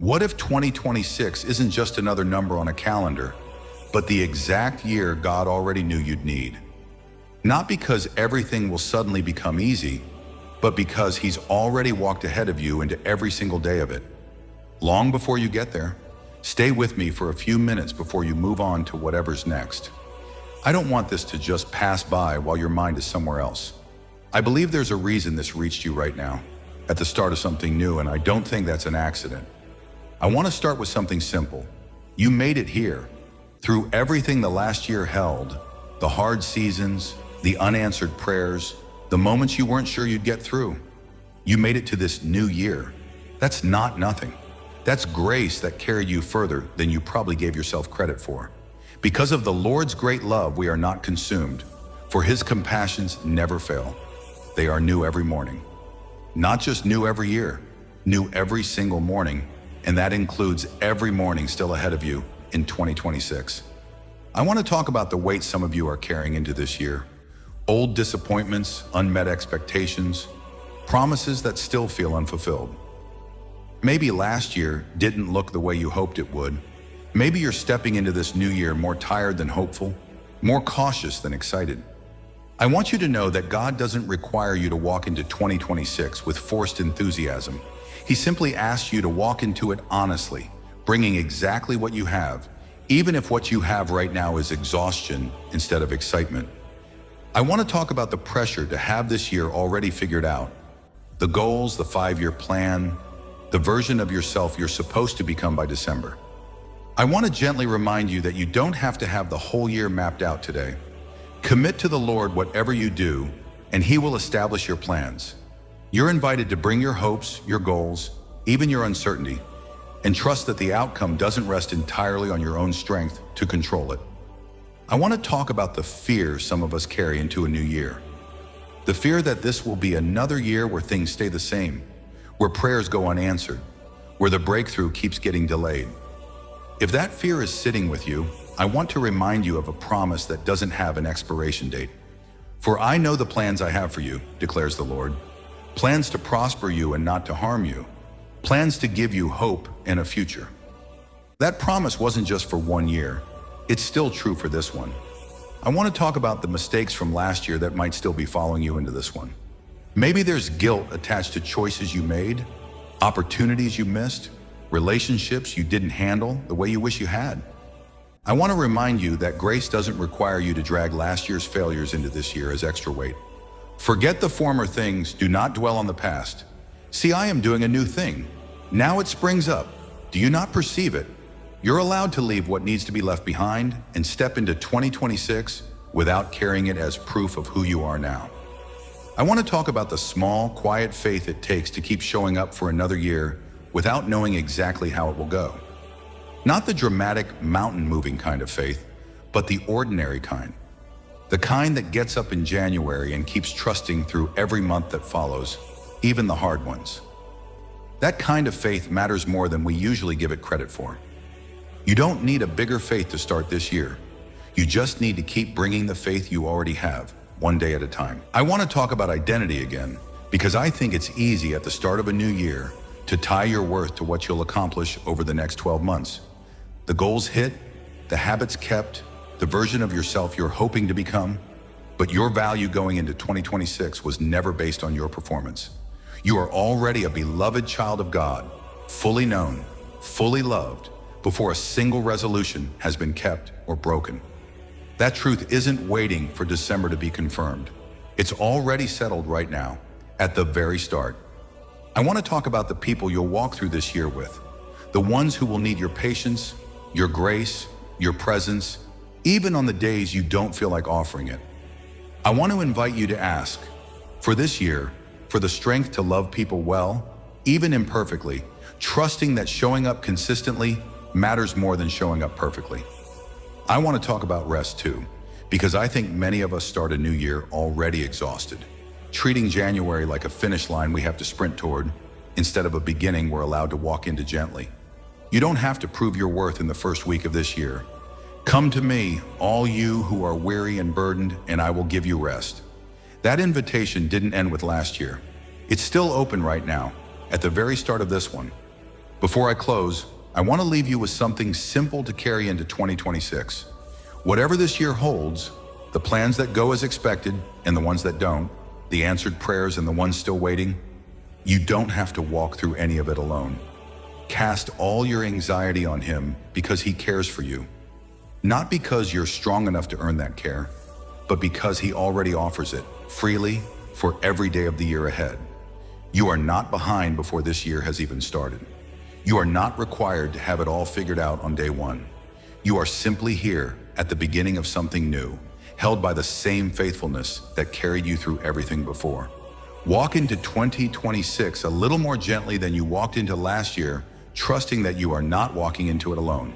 What if 2026 isn't just another number on a calendar, but the exact year God already knew you'd need? Not because everything will suddenly become easy, but because He's already walked ahead of you into every single day of it. Long before you get there, stay with me for a few minutes before you move on to whatever's next. I don't want this to just pass by while your mind is somewhere else. I believe there's a reason this reached you right now, at the start of something new, and I don't think that's an accident. I want to start with something simple. You made it here. Through everything the last year held, the hard seasons, the unanswered prayers, the moments you weren't sure you'd get through. You made it to this new year. That's not nothing. That's grace that carried you further than you probably gave yourself credit for. Because of the Lord's great love, we are not consumed, for His compassions never fail. They are new every morning. Not just new every year, new every single morning, and that includes every morning still ahead of you in 2026. I want to talk about the weight some of you are carrying into this year. Old disappointments, unmet expectations, promises that still feel unfulfilled. Maybe last year didn't look the way you hoped it would. Maybe you're stepping into this new year more tired than hopeful, more cautious than excited. I want you to know that God doesn't require you to walk into 2026 with forced enthusiasm. He simply asks you to walk into it honestly, bringing exactly what you have, even if what you have right now is exhaustion instead of excitement. I want to talk about the pressure to have this year already figured out. The goals, the 5-year plan, the version of yourself you're supposed to become by December. I want to gently remind you that you don't have to have the whole year mapped out today. Commit to the Lord whatever you do, and He will establish your plans. You're invited to bring your hopes, your goals, even your uncertainty, and trust that the outcome doesn't rest entirely on your own strength to control it. I want to talk about the fear some of us carry into a new year. The fear that this will be another year where things stay the same, where prayers go unanswered, where the breakthrough keeps getting delayed. If that fear is sitting with you, I want to remind you of a promise that doesn't have an expiration date. For I know the plans I have for you, declares the Lord. Plans to prosper you and not to harm you. Plans to give you hope and a future. That promise wasn't just for 1 year. It's still true for this one. I want to talk about the mistakes from last year that might still be following you into this one. Maybe there's guilt attached to choices you made, opportunities you missed, relationships you didn't handle the way you wish you had. I want to remind you that grace doesn't require you to drag last year's failures into this year as extra weight. Forget the former things, do not dwell on the past. See, I am doing a new thing. Now it springs up. Do you not perceive it? You're allowed to leave what needs to be left behind and step into 2026 without carrying it as proof of who you are now. I want to talk about the small, quiet faith it takes to keep showing up for another year without knowing exactly how it will go. Not the dramatic, mountain-moving kind of faith, but the ordinary kind. The kind that gets up in January and keeps trusting through every month that follows, even the hard ones. That kind of faith matters more than we usually give it credit for. You don't need a bigger faith to start this year. You just need to keep bringing the faith you already have, one day at a time. I want to talk about identity again, because I think it's easy at the start of a new year to tie your worth to what you'll accomplish over the next 12 months. The goals hit, the habits kept, the version of yourself you're hoping to become, but your value going into 2026 was never based on your performance. You are already a beloved child of God, fully known, fully loved, before a single resolution has been kept or broken. That truth isn't waiting for December to be confirmed. It's already settled right now, at the very start. I want to talk about the people you'll walk through this year with, the ones who will need your patience, your grace, your presence, even on the days you don't feel like offering it. I want to invite you to ask, for this year, for the strength to love people well, even imperfectly, trusting that showing up consistently matters more than showing up perfectly. I want to talk about rest too, because I think many of us start a new year already exhausted, treating January like a finish line we have to sprint toward, instead of a beginning we're allowed to walk into gently. You don't have to prove your worth in the first week of this year. Come to me, all you who are weary and burdened, and I will give you rest. That invitation didn't end with last year. It's still open right now, at the very start of this one. Before I close, I want to leave you with something simple to carry into 2026. Whatever this year holds, the plans that go as expected and the ones that don't, the answered prayers and the ones still waiting, you don't have to walk through any of it alone. Cast all your anxiety on Him because He cares for you. Not because you're strong enough to earn that care, but because He already offers it freely for every day of the year ahead. You are not behind before this year has even started. You are not required to have it all figured out on day one. You are simply here at the beginning of something new, held by the same faithfulness that carried you through everything before. Walk into 2026 a little more gently than you walked into last year, trusting that you are not walking into it alone.